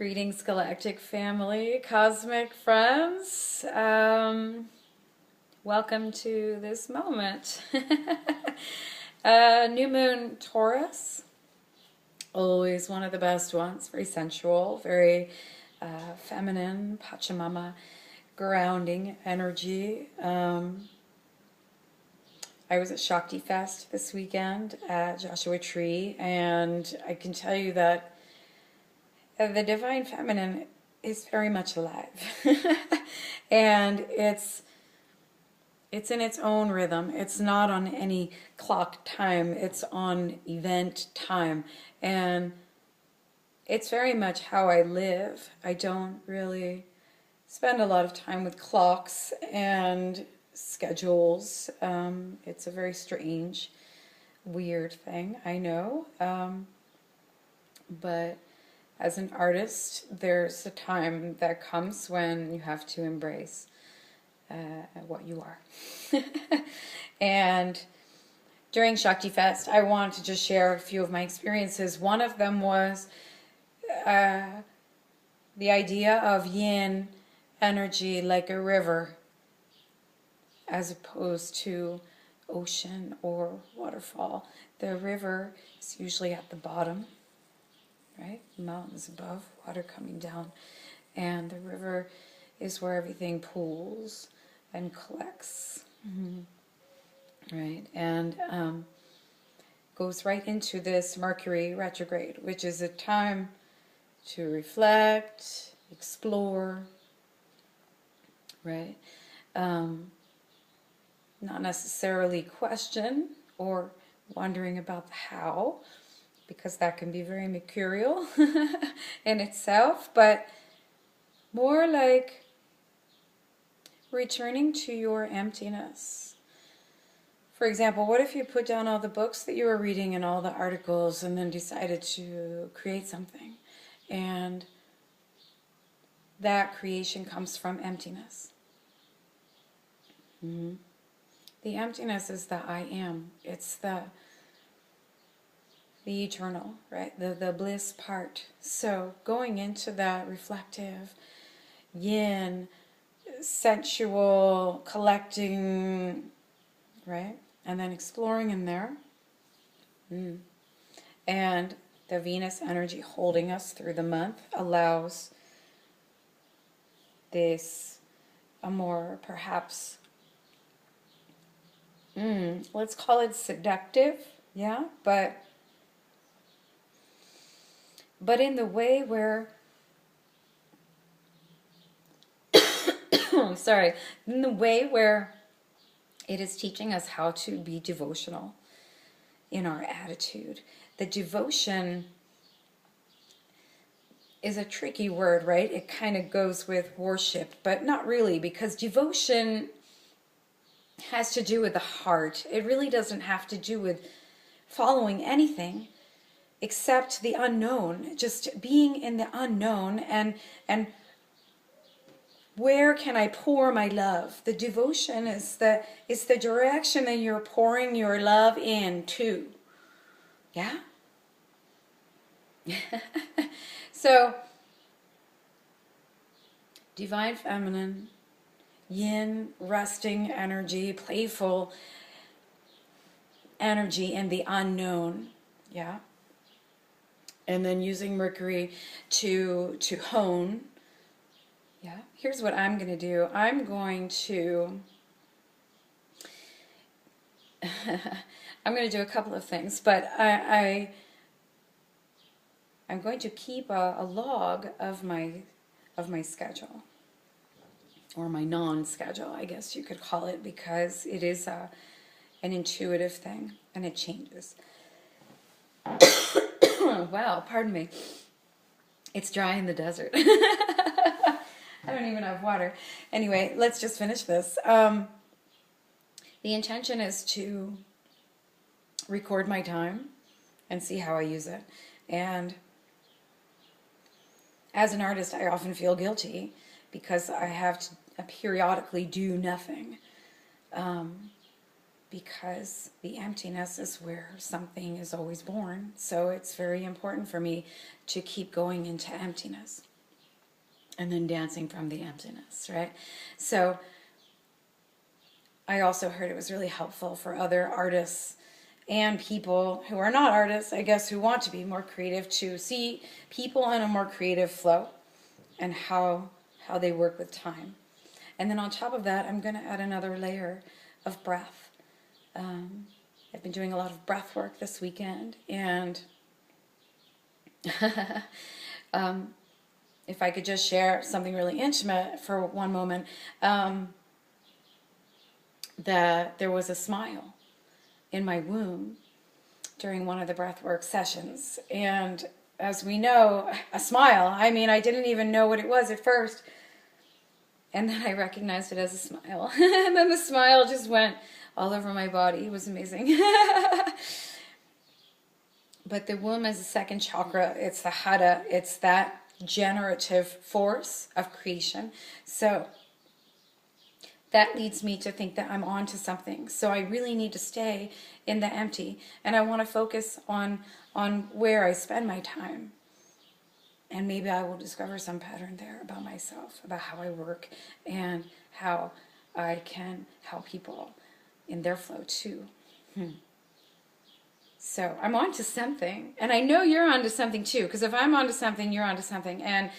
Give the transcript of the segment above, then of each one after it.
Greetings, Galactic family, cosmic friends. Welcome to this moment. New moon Taurus, always one of the best ones. Very sensual, very feminine, Pachamama, grounding energy. I was at Shakti Fest this weekend at Joshua Tree, and I can tell you that the divine feminine is very much alive. And it's in its own rhythm. It's not on any clock time. It's on event time. And it's very much how I live. I don't really spend a lot of time with clocks and schedules. It's a very strange, weird thing, I know. But as an artist, there's a time that comes when you have to embrace what you are. And during Shakti Fest, I want to just share a few of my experiences. One of them was the idea of yin energy like a river, as opposed to ocean or waterfall. The river is usually at the bottom, right? Mountains above, water coming down. And the river is where everything pools and collects. Right? And goes right into this Mercury retrograde, which is a time to reflect, explore, right? Not necessarily question or wondering about the how, because that can be very mercurial in itself, but more like returning to your emptiness. For example, what if you put down all the books that you were reading and all the articles and then decided to create something? And that creation comes from emptiness. The emptiness is the I am. It's the eternal, right? The bliss part. So going into that reflective, yin, sensual, collecting, right? And then exploring in there. And the Venus energy holding us through the month allows this a more perhaps, let's call it seductive, yeah? But in the way where, sorry, in the way where it is teaching us how to be devotional in our attitude. The devotion is a tricky word, right? It kind of goes with worship, but not really, because devotion has to do with the heart. It really doesn't have to do with following anything except the unknown, just being in the unknown, and where can I pour my love? The devotion is the direction that you're pouring your love into. Yeah? So, divine feminine, yin, resting energy, playful energy in the unknown. Yeah? And then using Mercury to hone. Yeah, here's what I'm going to do. I'm going to do a couple of things, but I'm going to keep a log of my schedule, or my non-schedule, I guess you could call it, because it is an intuitive thing and it changes. Wow, pardon me. It's dry in the desert. I don't even have water. Anyway, let's just finish this. The intention is to record my time and see how I use it. And as an artist, I often feel guilty because I have to periodically do nothing. Because the emptiness is where something is always born. So it's very important for me to keep going into emptiness. and then dancing from the emptiness, right? So I also heard it was really helpful for other artists and people who are not artists, I guess, who want to be more creative, to see people in a more creative flow and how they work with time. And then on top of that, I'm going to add another layer of breath. I've been doing a lot of breath work this weekend, and if I could just share something really intimate for one moment, that there was a smile in my womb during one of the breathwork sessions. And as we know, a smile, I mean, I didn't even know what it was at first. And then I recognized it as a smile. And then the smile just went all over my body. It was amazing. But the womb is the second chakra. It's the hada. It's that generative force of creation. So that leads me to think that I'm on to something. So I really need to stay in the empty. And I want to focus on where I spend my time. And maybe I will discover some pattern there about myself, about how I work, and how I can help people in their flow too. So I'm on to something. And I know you're on to something too, because if I'm on to something, you're on to something. And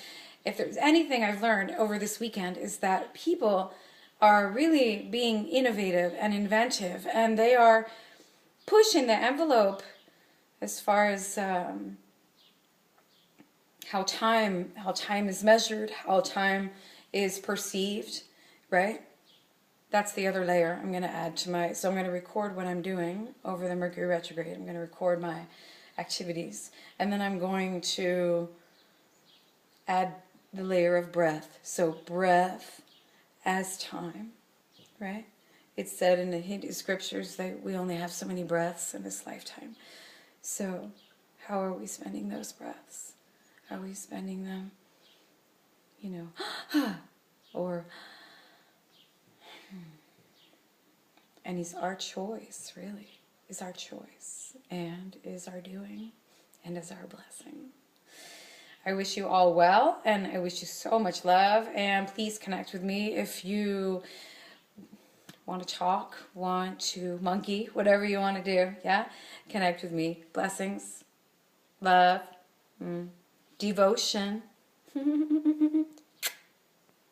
if there's anything I've learned over this weekend, is that people are really being innovative and inventive, and they are pushing the envelope as far as how time is measured, how time is perceived, right? That's the other layer I'm going to add to my, so I'm going to record what I'm doing over the Mercury retrograde. I'm going to record my activities, and then I'm going to add the layer of breath. So breath as time, right? It's said in the Hindu scriptures that we only have so many breaths in this lifetime. So how are we spending those breaths? Are we spending them, or, and it's our choice, really, is our choice, and is our doing, and is our blessing. I wish you all well, and I wish you so much love, and please connect with me if you want to talk, want to monkey, whatever you want to do, yeah? Connect with me. Blessings, love, devotion.